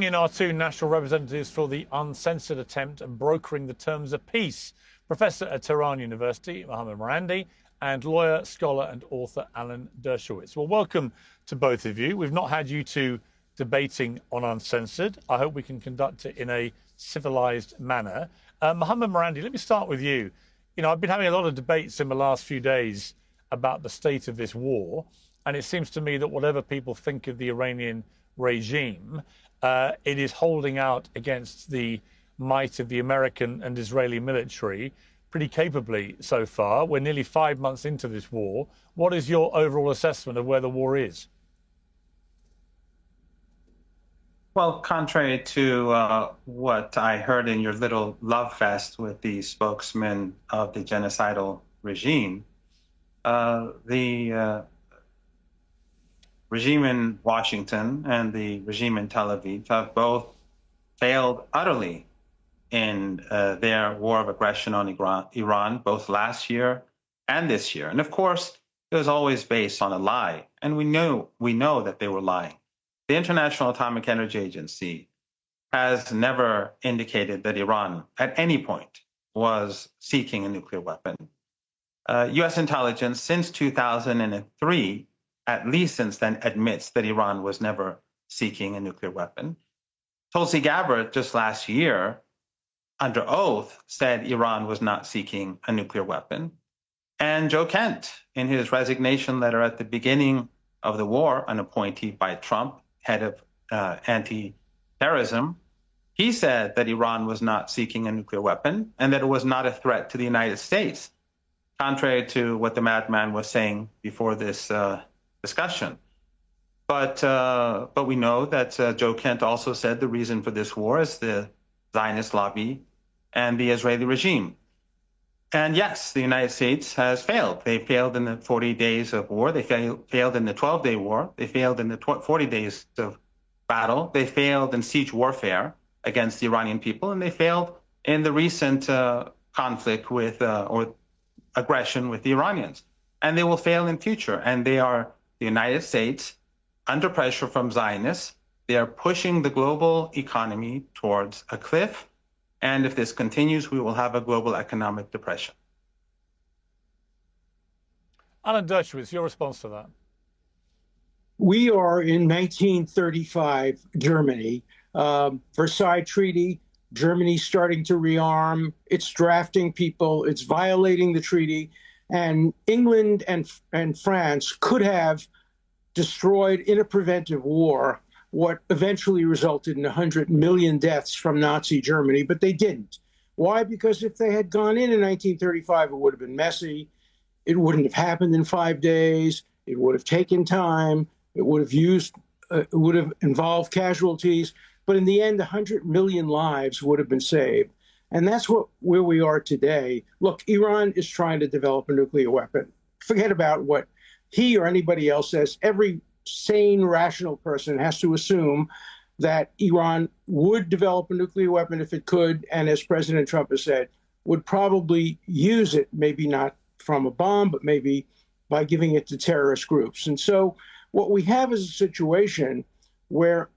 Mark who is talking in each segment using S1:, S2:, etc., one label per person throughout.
S1: In our two national representatives for the uncensored attempt at brokering the terms of peace, Professor at Tehran University, محمد, and lawyer, scholar and author Alan Dershowitz. Well, welcome to both of you. We've not had you two debating on uncensored. I hope we can conduct it in a civilized manner. Mohammed Marandi, let me start with you. You know, I've been having a lot of debates in the last few days about the state of this war, and it seems to me that whatever people think of the Iranian regime, it is holding out against the might of the American and Israeli military pretty capably so far. We're nearly 5 months into this war. What is your overall assessment of where the war is?
S2: Well, contrary to what I heard in your little love fest with the spokesman of the genocidal regime, the regime in Washington and the regime in Tel Aviv have both failed utterly in their war of aggression on Iran, both last year and this year. And of course, it was always based on a lie. And we know that they were lying. The International Atomic Energy Agency has never indicated that Iran at any point was seeking a nuclear weapon. U.S. intelligence since 2003, at least since then, admits that Iran was never seeking a nuclear weapon. Tulsi Gabbard just last year, under oath, said Iran was not seeking a nuclear weapon. And Joe Kent, in his resignation letter at the beginning of the war, an appointee by Trump, head of anti-terrorism, he said that Iran was not seeking a nuclear weapon and that it was not a threat to the United States, contrary to what the madman was saying before this discussion. But we know that Joe Kent also said the reason for this war is the Zionist lobby and the Israeli regime. And yes, the United States has failed. They failed in the 40 days of war. They failed in the 12-day war. They failed in the 40 days of battle. They failed in siege warfare against the Iranian people. And they failed in the recent conflict with or aggression with the Iranians. And they will fail in future. And they are, the United States, under pressure from Zionists, they are pushing the global economy towards a cliff. And if this continues, we will have a global economic depression.
S1: Alan Dershowitz, your response to that?
S3: We are in 1935 Germany. Versailles Treaty, Germany starting to rearm. It's drafting people. It's violating the treaty. And England and France could have destroyed in a preventive war what eventually resulted in 100 million deaths from Nazi Germany, but they didn't. Why? Because if they had gone in 1935, it would have been messy. It wouldn't have happened in 5 days. It would have taken time. It would have involved casualties. But in the end, 100 million lives would have been saved. And that's where we are today. Look, Iran is trying to develop a nuclear weapon. Forget about what he or anybody else says. Every sane, rational person has to assume that Iran would develop a nuclear weapon if it could, and as President Trump has said, would probably use it, maybe not from a bomb, but maybe by giving it to terrorist groups. And so what we have is a situation where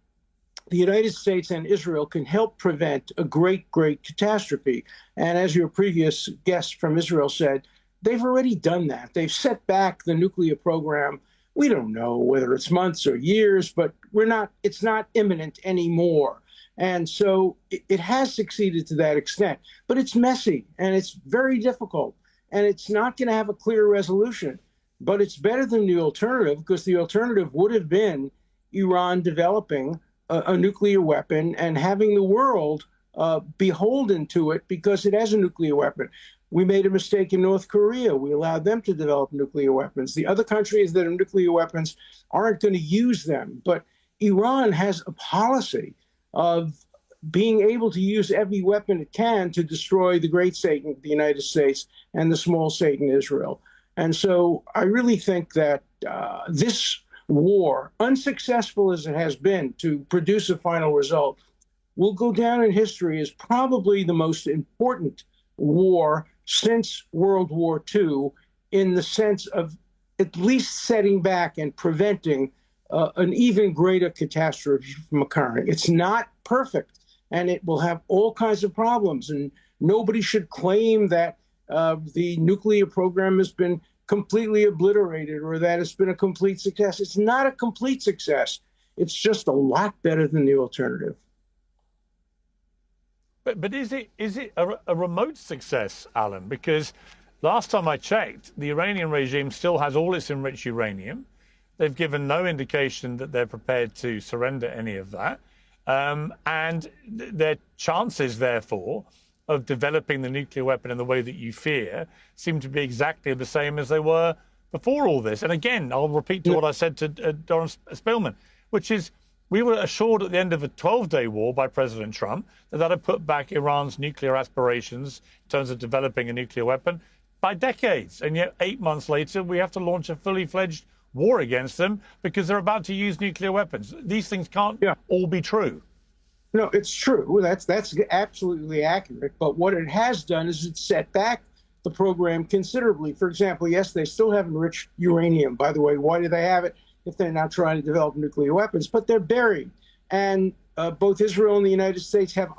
S3: the United States and Israel can help prevent a great, great catastrophe. And as your previous guest from Israel said, they've already done that. They've set back the nuclear program. We don't know whether it's months or years, but it's not imminent anymore. And so it has succeeded to that extent, but it's messy and it's very difficult and it's not going to have a clear resolution, but it's better than the alternative, because the alternative would have been Iran developing a nuclear weapon and having the world beholden to it because it has a nuclear weapon. We made a mistake in North Korea. We allowed them to develop nuclear weapons. The other countries that have nuclear weapons aren't going to use them. But Iran has a policy of being able to use every weapon it can to destroy the great state in the United States and the small state in Israel. And so I really think that this war, unsuccessful as it has been to produce a final result, will go down in history as probably the most important war since World War II, in the sense of at least setting back and preventing an even greater catastrophe from occurring. It's not perfect, and it will have all kinds of problems. And nobody should claim that the nuclear program has been completely obliterated or that it's been a complete success. It's not a complete success. It's just a lot better than the alternative.
S1: But is it a remote success, Alan? Because last time I checked, the Iranian regime still has all its enriched uranium. They've given no indication that they're prepared to surrender any of that. And their chances, therefore, of developing the nuclear weapon in the way that you fear seem to be exactly the same as they were before all this. And again, I'll repeat to what I said to Doran Spillman, which is we were assured at the end of a 12-day war by President Trump that had put back Iran's nuclear aspirations in terms of developing a nuclear weapon by decades. And yet 8 months later, we have to launch a fully fledged war against them because they're about to use nuclear weapons. These things can't all be true.
S3: No, it's true. That's absolutely accurate. But what it has done is it's set back the program considerably. For example, yes, they still have enriched uranium. By the way, why do they have it if they're not trying to develop nuclear weapons? But they're buried. And both Israel and the United States have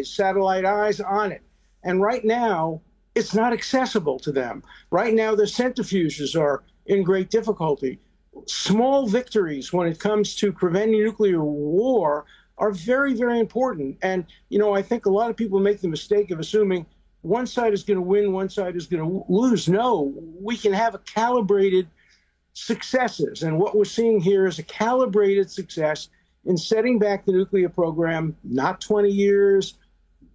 S3: satellite eyes on it. And right now, it's not accessible to them. Right now, their centrifuges are in great difficulty. Small victories when it comes to preventing nuclear war are very, very important. And, you know, I think a lot of people make the mistake of assuming one side is going to win, one side is going to lose. No, we can have a calibrated successes. And what we're seeing here is a calibrated success in setting back the nuclear program, not 20 years,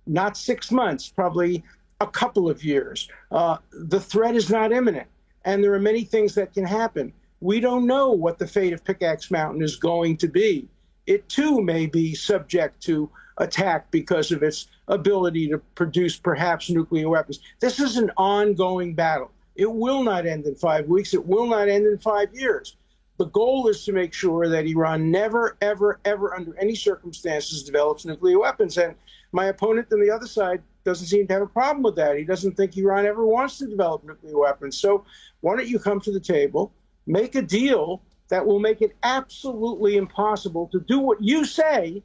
S3: not 6 months, probably a couple of years. The threat is not imminent, and there are many things that can happen. We don't know what the fate of Pickaxe Mountain is going to be. It, too, may be subject to attack because of its ability to produce perhaps nuclear weapons. This is an ongoing battle. It will not end in 5 weeks. It will not end in 5 years. The goal is to make sure that Iran never, ever, ever, under any circumstances, develops nuclear weapons. And my opponent on the other side doesn't seem to have a problem with that. He doesn't think Iran ever wants to develop nuclear weapons. So why don't you come to the table, make a deal that will make it absolutely impossible to do what you say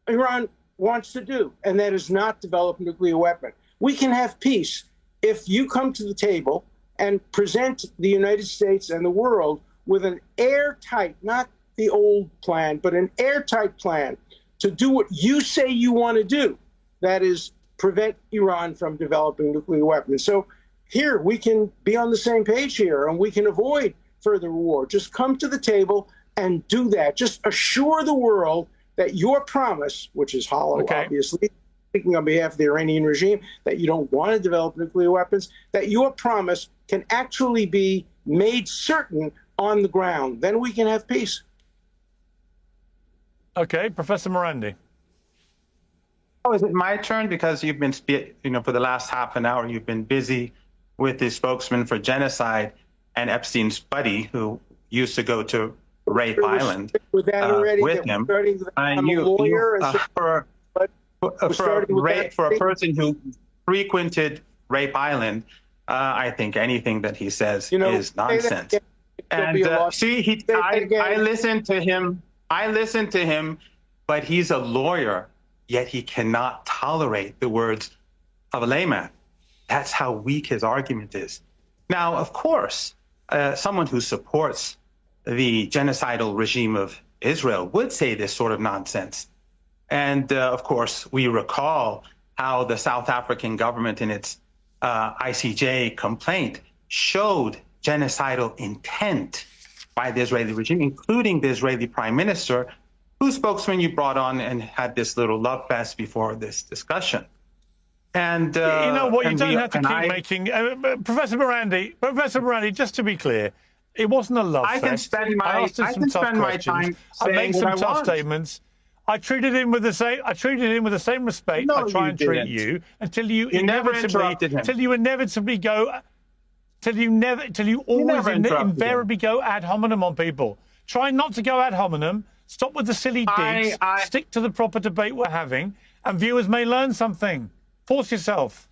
S3: Iran wants to do, and that is not develop a nuclear weapon. We can have peace if you come to the table and present the United States and the world with an airtight, not the old plan, but an airtight plan to do what you say you want to do. That is, prevent Iran from developing nuclear weapons. So here we can be on the same page here, and we can avoid further war. Just come to the table and do that. Just assure the world that your promise, which is hollow, obviously, speaking on behalf of the Iranian regime, that you don't want to develop nuclear weapons, that your promise can actually be made certain on the ground. Then we can have peace.
S1: Okay, Professor Morandi.
S2: Oh, is it my turn? Because you've been, for the last half an hour, you've been busy with the spokesman for genocide and Epstein's buddy, who used to go to Rape Island with him. For a person who frequented Rape Island, I think anything that he says is nonsense. And I listened to him. But he's a lawyer, yet he cannot tolerate the words of a layman. That's how weak his argument is. Now, of course, someone who supports the genocidal regime of Israel would say this sort of nonsense. And of course, we recall how the South African government in its ICJ complaint showed genocidal intent by the Israeli regime, including the Israeli prime minister, whose spokesman you brought on and had this little love fest before this discussion. And
S1: you know what, you don't have to keep making Professor Morandi, just to be clear, it wasn't a love fest. I asked him some tough questions. I made some tough statements. I treated him with the same respect I try and treat you until you inevitably go invariably go ad hominem on people. Try not to go ad hominem. Stop with the silly digs. Stick to the proper debate we're having, and viewers may learn something. Force yourself.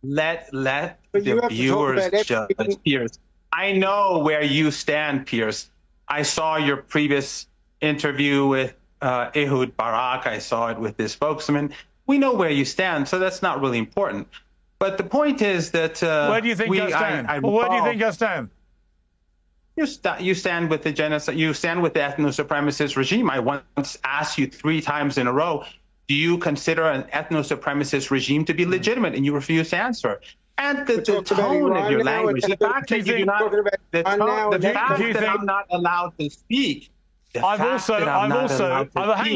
S2: Let the viewers judge, Piers. I know where you stand, Piers. I saw your previous interview with Ehud Barak. I saw it with this spokesman. We know where you stand, so that's not really important. But the point is that
S1: where do you think I stand? Where do you think I stand?
S2: You stand with the genocide. You stand with the ethno-supremacist regime. I once asked you 3 times in a row, do you consider an ethno-supremacist regime to be legitimate? And you refuse to answer. And the tone of your language, the fact that you do not, the fact that I'm not allowed to speak.
S1: Hang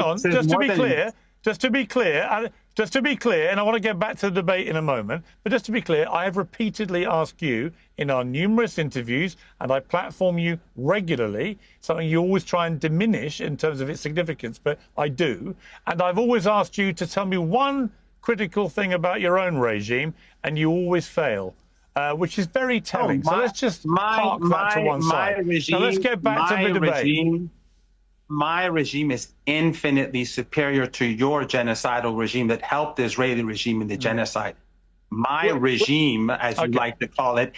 S1: on, just to be clear, and I want to get back to the debate in a moment, but just to be clear, I have repeatedly asked you in our numerous interviews, and I platform you regularly, something you always try and diminish in terms of its significance, but I do, and I've always asked you to tell me one critical thing about your own regime, and you always fail. Which is very telling. So let's just park that to one side. Now let's get back to the debate.
S2: My regime is infinitely superior to your genocidal regime that helped the Israeli regime in the genocide. My regime, as you like to call it,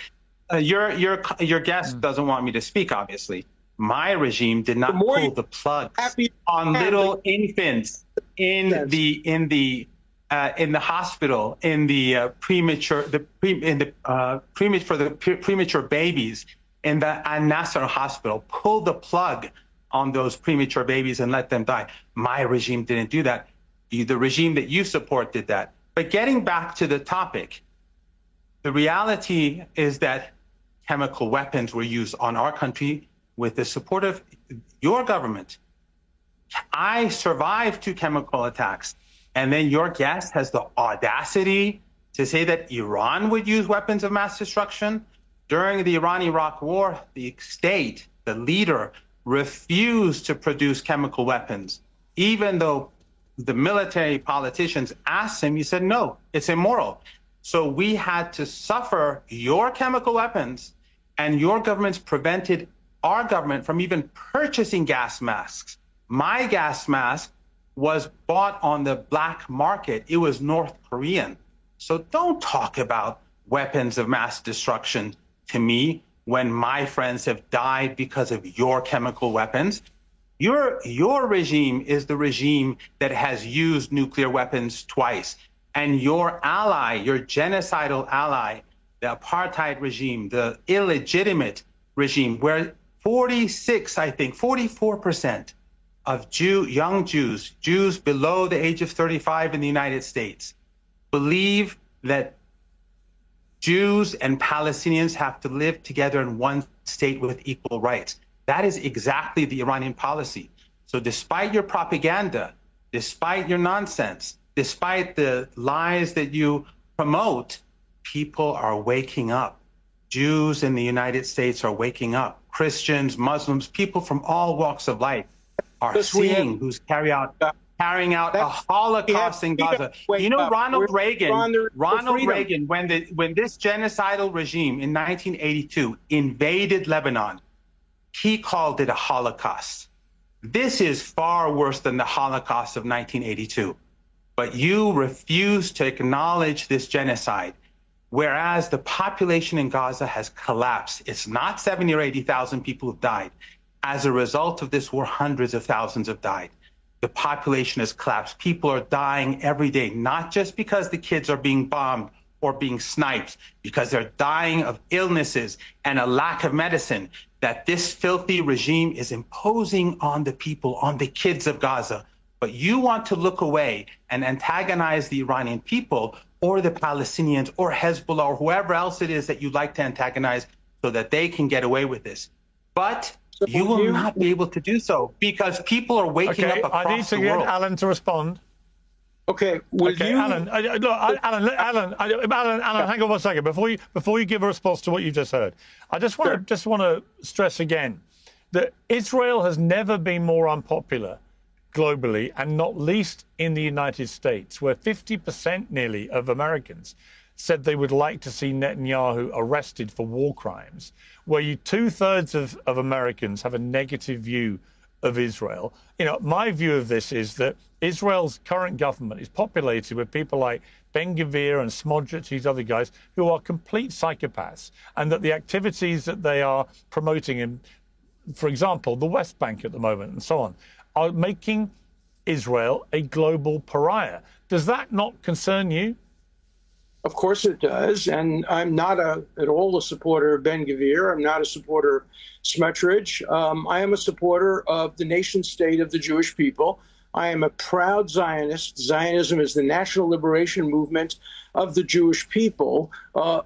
S2: your guest doesn't want me to speak, obviously. My regime did not pull the plug on little infants in the hospital, in the premature babies in the Al-Nasser hospital, pull the plug on those premature babies and let them die. My regime didn't do that. The regime that you support did that. But getting back to the topic, the reality is that chemical weapons were used on our country with the support of your government. I survived 2 chemical attacks. And then your guest has the audacity to say that Iran would use weapons of mass destruction. During the Iran-Iraq war, the state, the leader, refused to produce chemical weapons. Even though the military politicians asked him, he said, no, it's immoral. So we had to suffer your chemical weapons, and your governments prevented our government from even purchasing gas masks. My gas mask was bought on the black market. It was North Korean. So don't talk about weapons of mass destruction to me when my friends have died because of your chemical weapons. Your regime is the regime that has used nuclear weapons twice. And your ally, your genocidal ally, the apartheid regime, the illegitimate regime, where 44% of young Jews below the age of 35 in the United States, believe that Jews and Palestinians have to live together in one state with equal rights. That is exactly the Iranian policy. So despite your propaganda, despite your nonsense, despite the lies that you promote, people are waking up. Jews in the United States are waking up. Christians, Muslims, people from all walks of life are seeing who's carrying out a Holocaust in Gaza. You know, Ronald Reagan, when this genocidal regime in 1982 invaded Lebanon, he called it a Holocaust. This is far worse than the Holocaust of 1982. But you refuse to acknowledge this genocide, whereas the population in Gaza has collapsed. It's not 70 or 80,000 people who've died. As a result of this war, hundreds of thousands have died. The population has collapsed. People are dying every day, not just because the kids are being bombed or being sniped, because they're dying of illnesses and a lack of medicine that this filthy regime is imposing on the people, on the kids of Gaza. But you want to look away and antagonize the Iranian people or the Palestinians or Hezbollah or whoever else it is that you like to antagonize so that they can get away with this. But you will not be able to do so because people are waking up across the world.
S1: I need to get Alan to respond.
S3: Okay,
S1: Alan, hang on one second. Before you give a response to what you just heard, I just want to stress again that Israel has never been more unpopular globally, and not least in the United States, where 50% nearly of Americans said they would like to see Netanyahu arrested for war crimes, where 2/3 of Americans have a negative view of Israel. You know, my view of this is that Israel's current government is populated with people like Ben-Gvir and Smotrich, these other guys, who are complete psychopaths, and that the activities that they are promoting in for example, the West Bank at the moment and so on, are making Israel a global pariah. Does that not concern you?
S3: Of course it does. And I'm not at all a supporter of Ben-Gvir. I'm not a supporter of Smotrich. I am a supporter of the nation state of the Jewish people. I am a proud Zionist. Zionism is the national liberation movement of the Jewish people.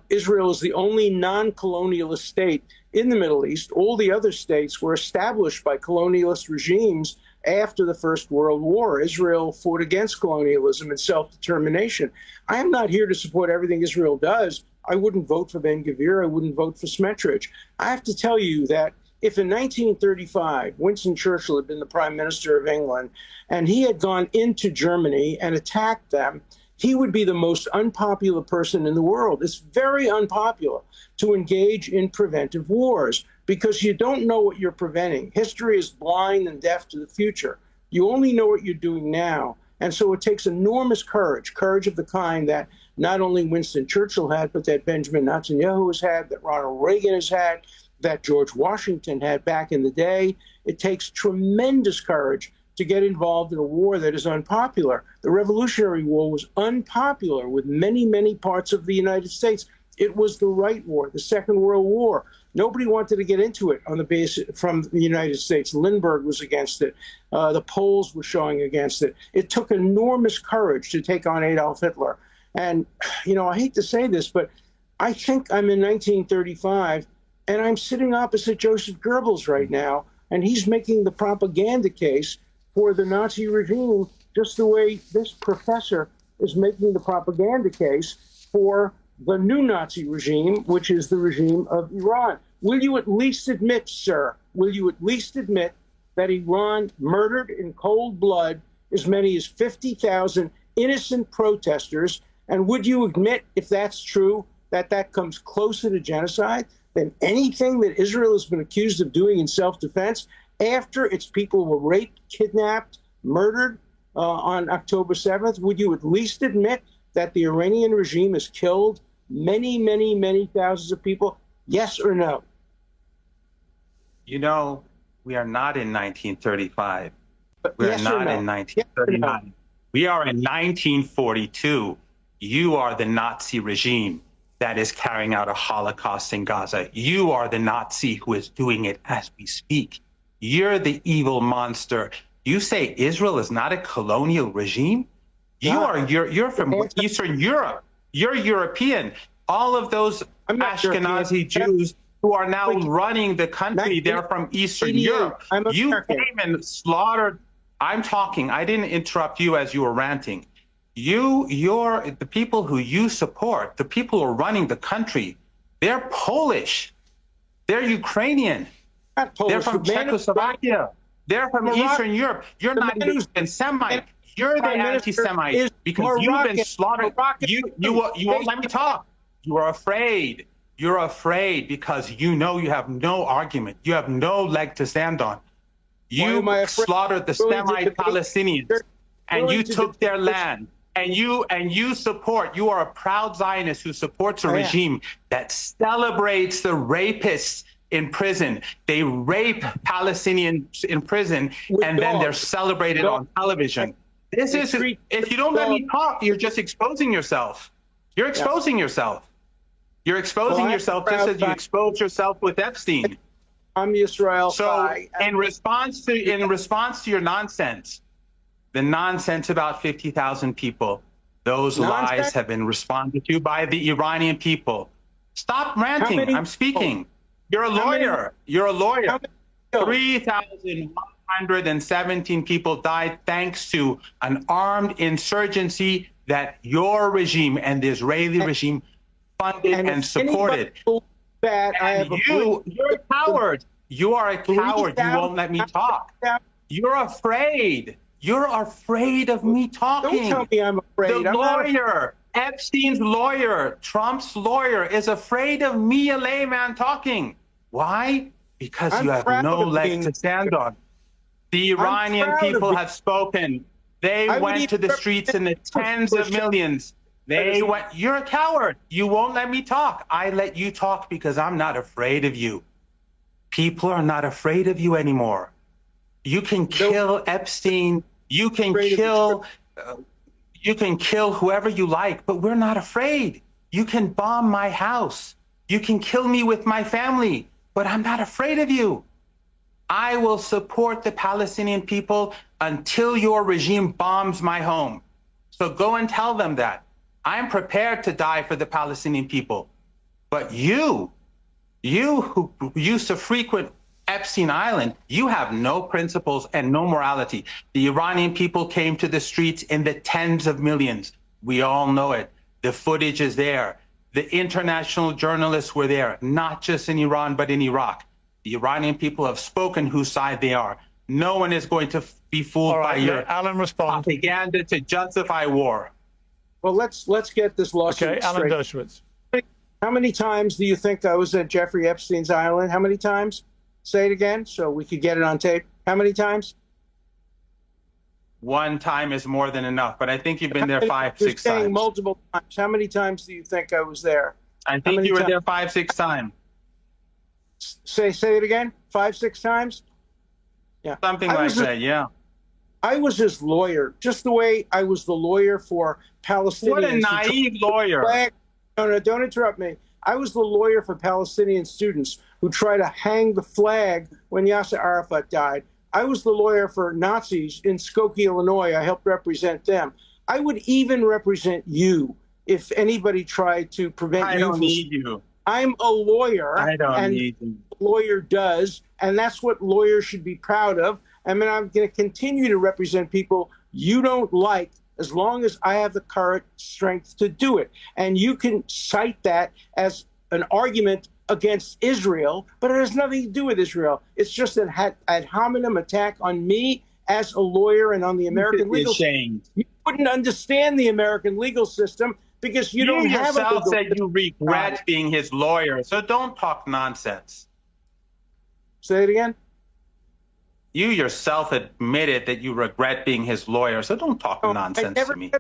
S3: Israel is the only non-colonialist state in the Middle East. All the other states were established by colonialist regimes after the First World War. Israel fought against colonialism and self-determination. I am not here to support everything Israel does. I wouldn't vote for Ben-Gvir. I wouldn't vote for Smotrich. I have to tell you that if in 1935 Winston Churchill had been the Prime Minister of England and he had gone into Germany and attacked them, he would be the most unpopular person in the world. It's very unpopular to engage in preventive wars because you don't know what you're preventing. History is blind and deaf to the future. You only know what you're doing now. And so it takes enormous courage, courage of the kind that not only Winston Churchill had, but that Benjamin Netanyahu has had, that Ronald Reagan has had, that George Washington had back in the day. It takes tremendous courage to get involved in a war that is unpopular. The Revolutionary War was unpopular with many, many parts of the United States. It was the right war, the Second World War. Nobody wanted to get into it on the basis from the United States. Lindbergh was against it. The Poles were showing against it. It took enormous courage to take on Adolf Hitler. And, you know, I hate to say this, but I think I'm in 1935, and I'm sitting opposite Joseph Goebbels right now, and he's making the propaganda case for the Nazi regime, just the way this professor is making the propaganda case for the new Nazi regime, which is the regime of Iran. Will you at least admit, sir, will you at least admit that Iran murdered in cold blood as many as 50,000 innocent protesters? And would you admit, if that's true, that that comes closer to genocide than anything that Israel has been accused of doing in self-defense after its people were raped, kidnapped, murdered on October 7th? Would you at least admit that the Iranian regime has killed many, many, many thousands of people? Yes or no?
S2: You know, we are not in 1935. We
S3: Yes
S2: are not
S3: or no?
S2: in 1939.
S3: Yes or no?
S2: We are in 1942. You are the Nazi regime that is carrying out a Holocaust in Gaza. You are the Nazi who is doing it as we speak. You're the evil monster. You say Israel is not a colonial regime? You're from Eastern Europe. You're European. All of those Ashkenazi Jews who are now running the country, they're from Eastern Europe. You came and slaughtered. I'm talking. I didn't interrupt you as you were ranting. The people who you support, the people who are running the country, they're Polish. They're Ukrainian. They're from Czechoslovakia. They're from Eastern Europe. You're not even Semite. You're the anti-Semite because you've been slaughtered. You won't let me talk. You are afraid. You're afraid because you know you have no argument. You have no leg to stand on. You slaughtered the Semite Palestinians and you took their land. And you support, you are a proud Zionist who supports a regime that celebrates the rapists in prison. They rape Palestinians in prison and then they're celebrated on television. This is, if you don't let me talk, you're just exposing yourself. You're exposing yourself. You're exposing yourself just as you exposed yourself with Epstein.
S3: I'm Israel.
S2: So in response to your nonsense, the nonsense about 50,000 people, those lies have been responded to by the Iranian people. Stop ranting. I'm speaking. You're a lawyer. You're a lawyer. 3,117 people died thanks to an armed insurgency that your regime and the Israeli regime funded and supported. And you're a coward. You are a coward. You won't let me talk. You're afraid. You're afraid of me talking.
S3: Don't tell me I'm afraid.
S2: The lawyer, Epstein's lawyer, Trump's lawyer, is afraid of me, a layman, talking. Why? Because you have no leg to stand on. The Iranian people have spoken. They went to the streets in the tens of millions. They went. You're a coward. You won't let me talk. I let you talk because I'm not afraid of you. People are not afraid of you anymore. You can kill Epstein. You can kill whoever you like, but we're not afraid. You can bomb my house. You can kill me with my family, but I'm not afraid of you. I will support the Palestinian people until your regime bombs my home. So go and tell them that. I'm prepared to die for the Palestinian people. But you who used to frequent Epstein Island, you have no principles and no morality. The Iranian people came to the streets in the tens of millions. We all know it. The footage is there. The international journalists were there, not just in Iran, but in Iraq. The Iranian people have spoken whose side they are. No one is going to be fooled by your propaganda to justify war.
S3: Well, let's get this lawsuit
S1: Alan
S3: straight.
S1: Dershowitz.
S3: How many times do you think I was at Jeffrey Epstein's island? How many times? Say it again so we could get it on tape. How many times?
S2: One time is more than enough, but I think you've been there 5, 6 times.
S3: Multiple times. How many times do you think I was there?
S2: I think you were there 5, 6 times.
S3: Say it again. 5, 6 times? Yeah.
S2: Something like that, yeah.
S3: I was his lawyer, just the way I was the lawyer for Palestinians.
S2: What a naive lawyer.
S3: No, don't interrupt me. I was the lawyer for Palestinian students who tried to hang the flag when Yasser Arafat died. I was the lawyer for Nazis in Skokie, Illinois. I helped represent them. I would even represent you if anybody tried to prevent you.
S2: I don't need you.
S3: I'm a lawyer.
S2: I don't need you.
S3: A lawyer does, and that's what lawyers should be proud of. I mean, I'm going to continue to represent people you don't like as long as I have the current strength to do it. And you can cite that as an argument against Israel, but it has nothing to do with Israel. It's just an ad hominem attack on me as a lawyer and on the American legal system. You wouldn't understand the American legal system because you don't have a legal
S2: yourself said you regret being his lawyer, so don't talk nonsense.
S3: Say it again.
S2: You yourself admitted that you regret being his lawyer, so don't talk nonsense to me.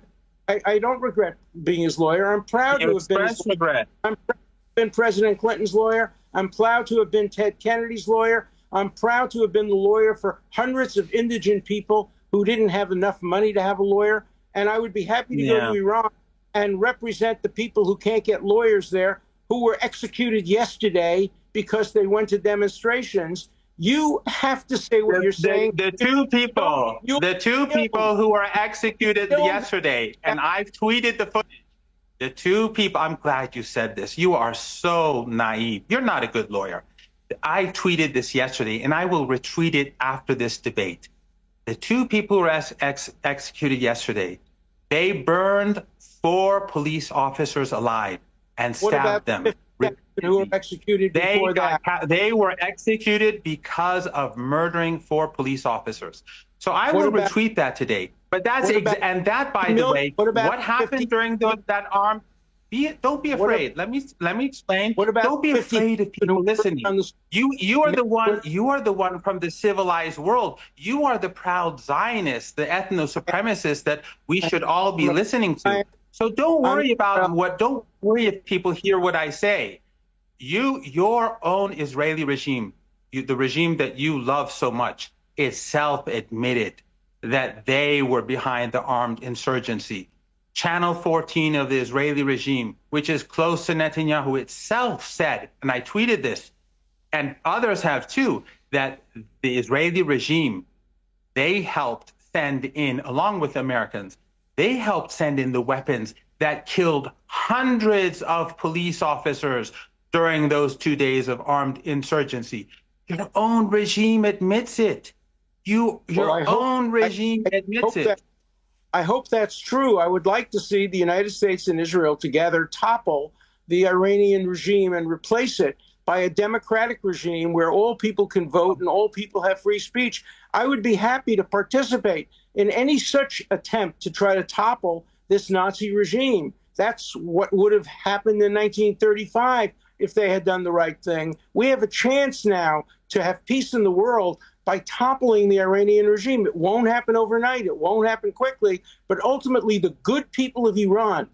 S3: I don't regret being his lawyer. I'm proud to have been his
S2: regret.
S3: I'm proud to have been President Clinton's lawyer. I'm proud to have been Ted Kennedy's lawyer. I'm proud to have been the lawyer for hundreds of indigent people who didn't have enough money to have a lawyer. And I would be happy to go to Iran and represent the people who can't get lawyers there, who were executed yesterday because they went to demonstrations. You have to say what you're saying.
S2: The two people who were executed yesterday, and I've tweeted the footage. The two people, I'm glad you said this. You are so naive. You're not a good lawyer. I tweeted this yesterday, and I will retweet it after this debate. The two people who were executed yesterday, they burned 4 police officers alive and stabbed them.
S3: Who were executed before that?
S2: They were executed because of murdering 4 police officers. So I will retweet that today. But that's and that, by the way, what happened during that armed? Don't be afraid. Let me explain. Don't be afraid of people listening. You are the one. You are the one from the civilized world. You are the proud Zionist, the ethno-supremacist that we should all be listening to. So don't worry about what. Don't worry if people hear what I say. Your own Israeli regime, the regime that you love so much, is self-admitted that they were behind the armed insurgency. Channel 14 of the Israeli regime, which is close to Netanyahu itself, said, and I tweeted this, and others have too, that the Israeli regime, they helped send in, along with Americans, they helped send in the weapons that killed hundreds of police officers during those 2 days of armed insurgency. Your own regime admits it. Your own regime admits it.
S3: I hope that's true. I would like to see the United States and Israel together topple the Iranian regime and replace it by a democratic regime where all people can vote and all people have free speech. I would be happy to participate in any such attempt to try to topple this Nazi regime. That's what would have happened in 1935 if they had done the right thing. We have a chance now to have peace in the world by toppling the Iranian regime. It won't happen overnight. It won't happen quickly. But ultimately, the good people of Iran,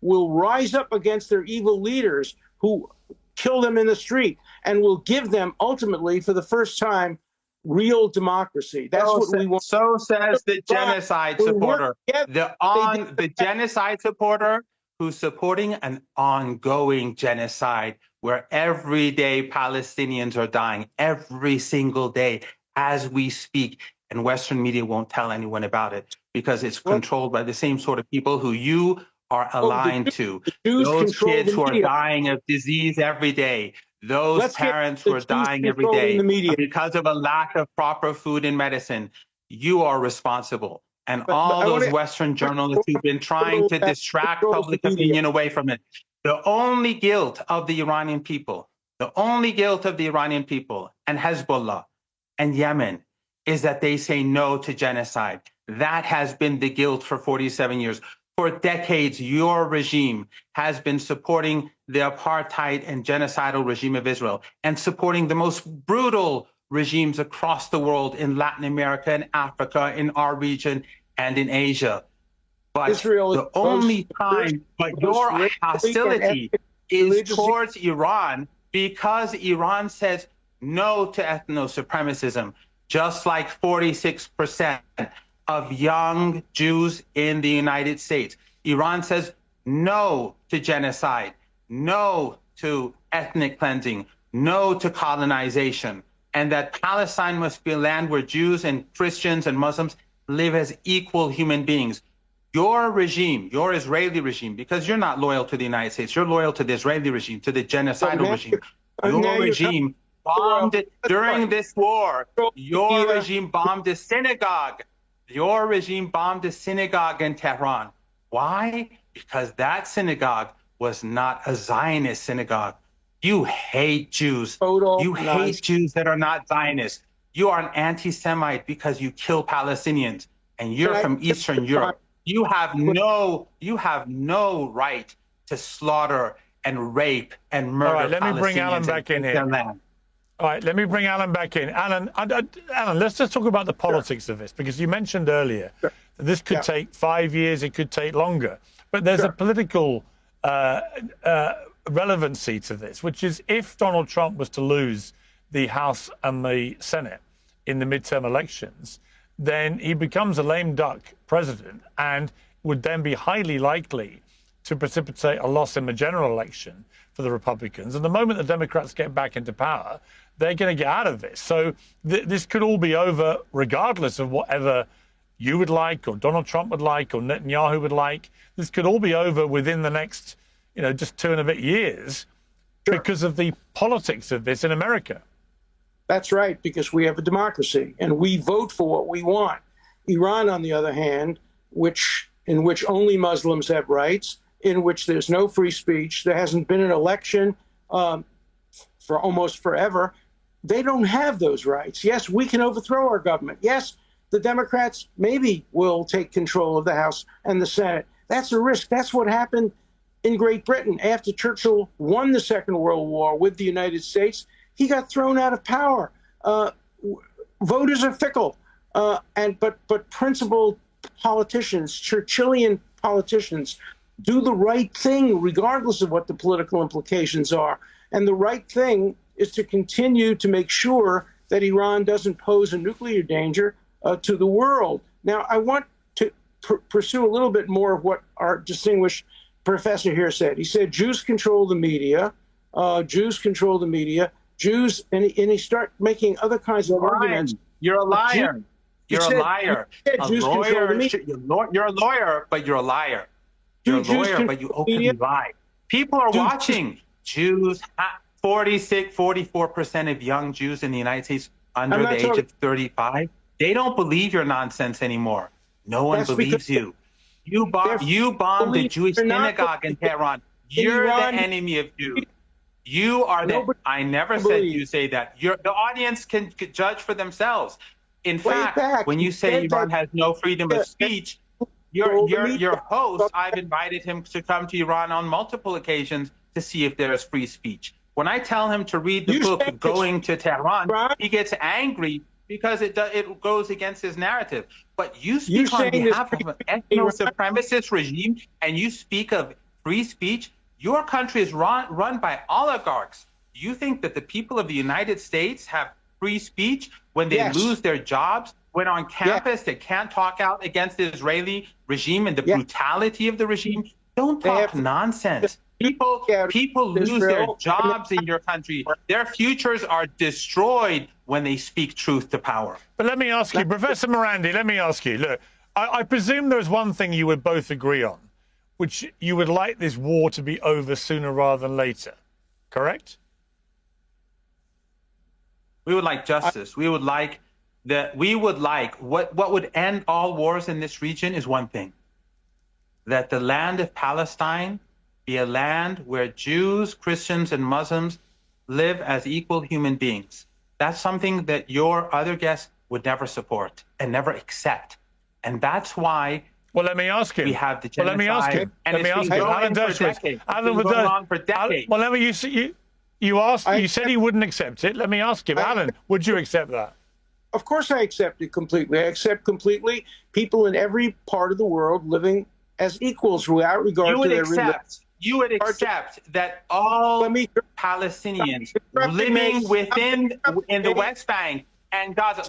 S3: will rise up against their evil leaders who kill them in the street. and will give them ultimately, for the first time, real democracy. That's what we want.
S2: So says the genocide supporter. The genocide supporter who's supporting an ongoing genocide where every day Palestinians are dying, every single day as we speak. And Western media won't tell anyone about it because it's controlled by the same sort of people who you are aligned to. Those kids who are dying of disease every day. Those parents who are dying every day because of a lack of proper food and medicine. You are responsible. And all those Western journalists who've been trying to distract public opinion away from it. The only guilt of the Iranian people, and Hezbollah and Yemen is that they say no to genocide. That has been the guilt for 47 years. For decades, your regime has been supporting the apartheid and genocidal regime of Israel and supporting the most brutal regimes across the world in Latin America and Africa, in our region and in Asia. But Israel the only time, but your hostility is towards Iran because Iran says no to ethno-supremacism, just like 46% of young Jews in the United States. Iran says no to genocide, no to ethnic cleansing, no to colonization, and that Palestine must be a land where Jews and Christians and Muslims live as equal human beings. Your regime, your Israeli regime, because you're not loyal to the United States, you're loyal to the Israeli regime, to the genocidal regime. Your regime bombed during this war. Your regime bombed a synagogue. Your regime bombed a synagogue in Tehran. Why? Because that synagogue was not a Zionist synagogue. You hate Jews. You hate Jews that are not Zionists. You are an anti-Semite because you kill Palestinians, and you're from Eastern Europe. You have no right to slaughter and rape and murder.
S1: All right, let me bring Alan back in here. All right, let me bring Alan back in. Alan, let's just talk about the politics of this, because you mentioned earlier that this could take 5 years, it could take longer. But there's a political relevancy to this, which is if Donald Trump was to lose the House and the Senate in the midterm elections, then he becomes a lame duck president and would then be highly likely to precipitate a loss in the general election for the Republicans. And the moment the Democrats get back into power, they're going to get out of this. So this could all be over regardless of whatever you would like or Donald Trump would like or Netanyahu would like. This could all be over within the next, just 2 and a bit years because of the politics of this in America.
S3: That's right, because we have a democracy and we vote for what we want. Iran, on the other hand, in which only Muslims have rights, in which there's no free speech, there hasn't been an election for almost forever. They don't have those rights. Yes, we can overthrow our government. Yes, the Democrats maybe will take control of the House and the Senate. That's a risk. That's what happened in Great Britain after Churchill won the Second World War with the United States. He got thrown out of power. Voters are fickle, but principled politicians, Churchillian politicians, do the right thing regardless of what the political implications are. And the right thing is to continue to make sure that Iran doesn't pose a nuclear danger to the world. Now, I want to pursue a little bit more of what our distinguished professor here said. He said Jews control the media, Jews control the media, Jews, and he start making other kinds of arguments.
S2: You're a liar. You're a liar. You're a lawyer, but you're a liar. You're a lawyer, but you openly lie. People are watching. Jews, 44% of young Jews in the United States under the age of 35, they don't believe your nonsense anymore. No one believes you. You bombed the Jewish synagogue in Tehran. You're the enemy of Jews. You are the. I never said you say that. The audience can judge for themselves. In fact, when you say Iran has no freedom of speech, your host, I've invited him to come to Iran on multiple occasions to see if there is free speech. When I tell him to read the book Going to Tehran, he gets angry because it goes against his narrative. But you speak on behalf of an ethno-supremacist regime, and you speak of free speech. Your country is run by oligarchs. You think that the people of the United States have free speech when they lose their jobs, when on campus they can't talk out against the Israeli regime and the brutality of the regime? Don't talk nonsense. People lose their jobs in your country. Their futures are destroyed when they speak truth to power.
S1: But let me ask you, Professor Morandi, let me ask you, look, I presume there's one thing you would both agree on, which you would like this war to be over sooner rather than later, correct?
S2: We would like justice. We would like what would end all wars in this region is one thing: that the land of Palestine be a land where Jews, Christians, and Muslims live as equal human beings. That's something that your other guests would never support and never accept. And that's why
S1: let me ask him.
S2: We have the genocide.
S1: Let me ask him.
S2: And
S1: let me ask him.
S2: Alan Dershowitz.
S1: Alan,
S2: for decades.
S1: Well, let me. You said he wouldn't accept it. Let me ask him, Alan, would you accept that?
S3: Of course I accept it completely. I accept completely people in every part of the world living as equals without regard to their religion.
S2: You would accept that all Palestinians living in the West Bank and Gaza,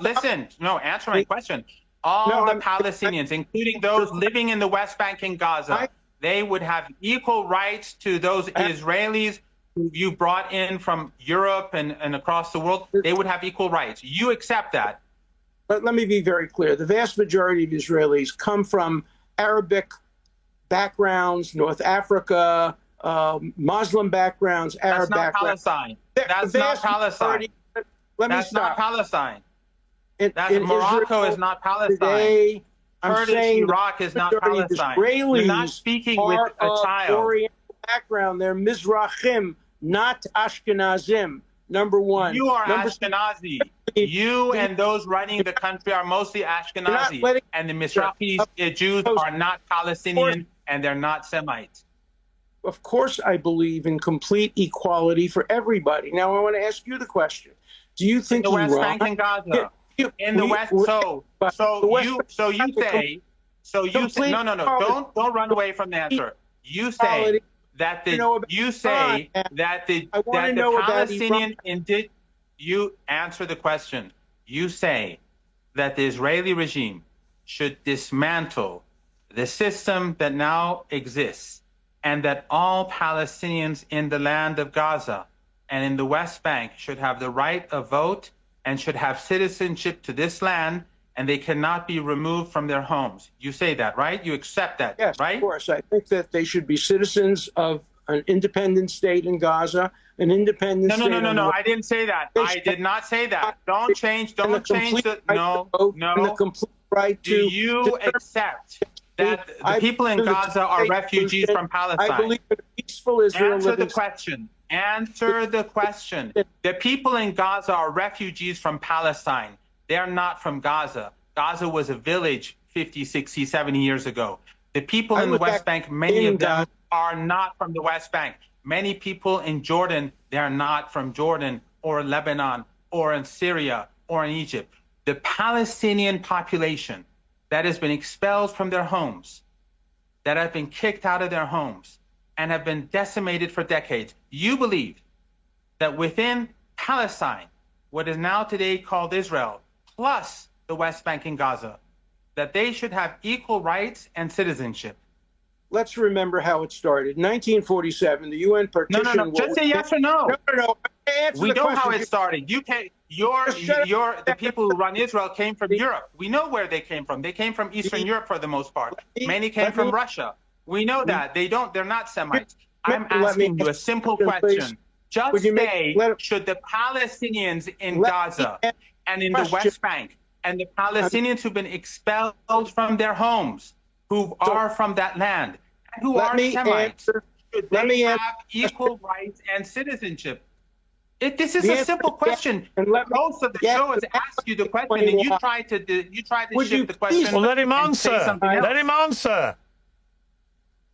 S2: answer my question. All the Palestinians, including those living in the West Bank and Gaza, they would have equal rights to those Israelis who you brought in from Europe and across the world. They would have equal rights. You accept that?
S3: But let me be very clear. The vast majority of Israelis come from Arabic backgrounds, North Africa, Muslim backgrounds, Arab backgrounds.
S2: That's not Palestine. That's not Palestine. Morocco is not Palestine.
S3: Today,
S2: Kurdish Iraq is not Palestine. You're not speaking with a child.
S3: Oriental background. They're Mizrahim, not Ashkenazim. Number one.
S2: You are Ashkenazi. You and those running the country are mostly Ashkenazi. And the Mizrahi Jews are not Palestinian and they're not Semites.
S3: Of course, I believe in complete equality for everybody. Now, I want to ask you the question. Do you think
S2: in the West Bank and Gaza? In the West, so you say, don't run away from the answer. You say that the Palestinian you answer the question. You say that the Israeli regime should dismantle the system that now exists, and that all Palestinians in the land of Gaza and in the West Bank should have the right of vote and should have citizenship to this land, and they cannot be removed from their homes. You say that, right? You accept that,
S3: yes,
S2: right?
S3: Of course. I think that they should be citizens of an independent state in Gaza, an independent state.
S2: No. I didn't say that. I did not say that. Don't change the, no.
S3: The complete right to.
S2: Do you accept that the people in Gaza are refugees from Palestine?
S3: I believe in peaceful Israel.
S2: Answer the question. Answer the question. The people in Gaza are refugees from Palestine. They're not from Gaza. Gaza was a village 50, 60, 70 years ago. The people in the West Bank, many of them are not from the West Bank. Many people in Jordan, they're not from Jordan or Lebanon or in Syria or in Egypt. The Palestinian population that has been expelled from their homes, that have been kicked out of their homes, and have been decimated for decades. You believe that within Palestine, what is now today called Israel, plus the West Bank and Gaza, that they should have equal rights and citizenship.
S3: Let's remember how it started. 1947, the UN partition.
S2: No. Just say yes or no.
S3: No.
S2: We know how it started. You can't. The people who run Israel came from Europe. We know where they came from. They came from Eastern Europe for the most part. Many came from Russia. We know that. They're not Semites. I'm asking you a simple question. Just say, should the Palestinians in Gaza and in the West Bank and the Palestinians who've been expelled from their homes, who are from that land, and who are Semites, should they have equal rights and citizenship? This is a simple question. Most of the show is ask you the question, and you try to shift the question.
S1: Well, let him answer. Let him answer.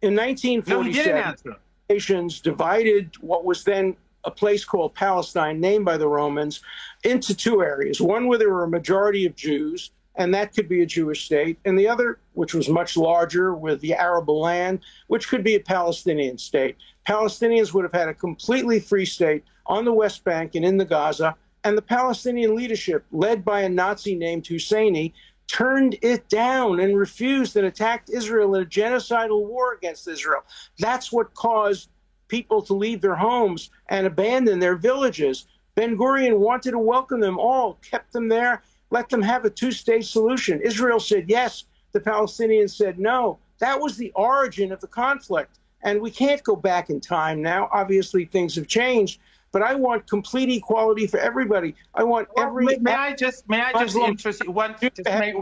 S3: In 1947, nations divided what was then a place called Palestine, named by the Romans, into two areas. One where there were a majority of Jews, and that could be a Jewish state, and the other, which was much larger with the arable land, which could be a Palestinian state. Palestinians would have had a completely free state on the West Bank and in the Gaza, and the Palestinian leadership, led by a Nazi named Husseini, turned it down and refused and attacked Israel in a genocidal war against Israel. That's what caused people to leave their homes and abandon their villages. Ben-Gurion wanted to welcome them all, kept them there, let them have a two-state solution. Israel said yes, the Palestinians said no. That was the origin of the conflict. And we can't go back in time now. Obviously, things have changed. But I want complete equality for everybody. I want every.
S2: May I just interest one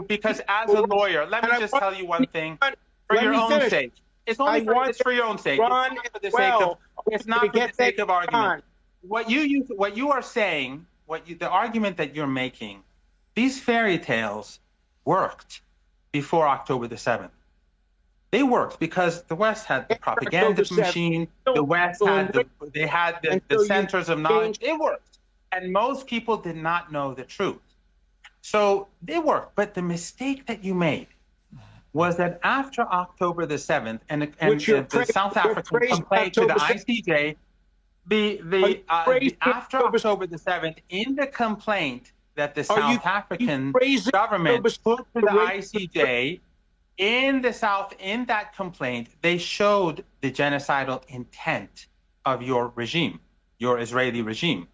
S2: because as a lawyer, let me just tell you one thing for your own sake. It's only for your own sake. It's not for the sake of argument. What you are saying, the argument that you're making, these fairy tales worked before October the 7th. They worked because the West had the propaganda machine. The West had the centers of knowledge. It worked, and most people did not know the truth. So they worked. But the mistake that you made was that after October the 7th, and the South African complaint to the ICJ, after October the 7th, in the complaint that the South African government put to the ICJ. In that complaint, they showed the genocidal intent of your regime, your Israeli regime.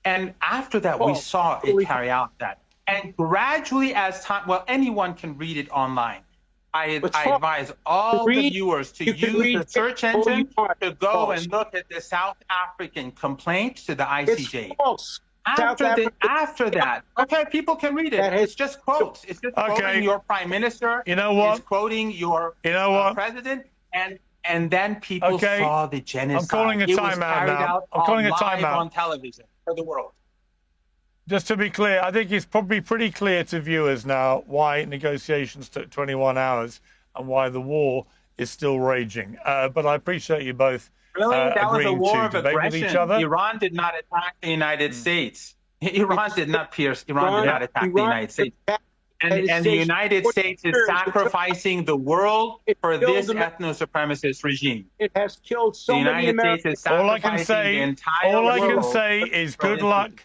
S2: And after that, we saw it carry out that. And gradually as time, anyone can read it online. I advise all the viewers to use the search engine to go and look at the South African complaint to the ICJ. After that, okay, people can read it. It's just quotes. It's just quoting your prime minister.
S1: You know what?
S2: It's quoting your president, and then people saw the genocide.
S1: I'm calling a timeout now. I'm calling a timeout
S2: on television for the world.
S1: Just to be clear, I think it's probably pretty clear to viewers now why negotiations took 21 hours and why the war is still raging. But I appreciate you both.
S2: Really? That was a war of
S1: aggression.
S2: Iran did not attack the United States. Iran did not attack the United States. And the United States is sacrificing the world for this ethno-supremacist regime.
S3: It has killed so many Americans.
S1: All I can say is good luck.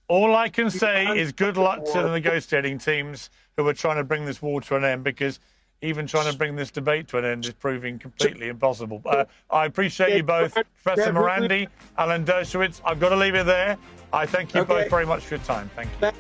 S1: All I can say is good luck to the negotiating teams who are trying to bring this war to an end, because even trying to bring this debate to an end is proving completely impossible. I appreciate you both. Professor Merendä, Alan Dershowitz, I've got to leave it there. I thank you both very much for your time. Thank you.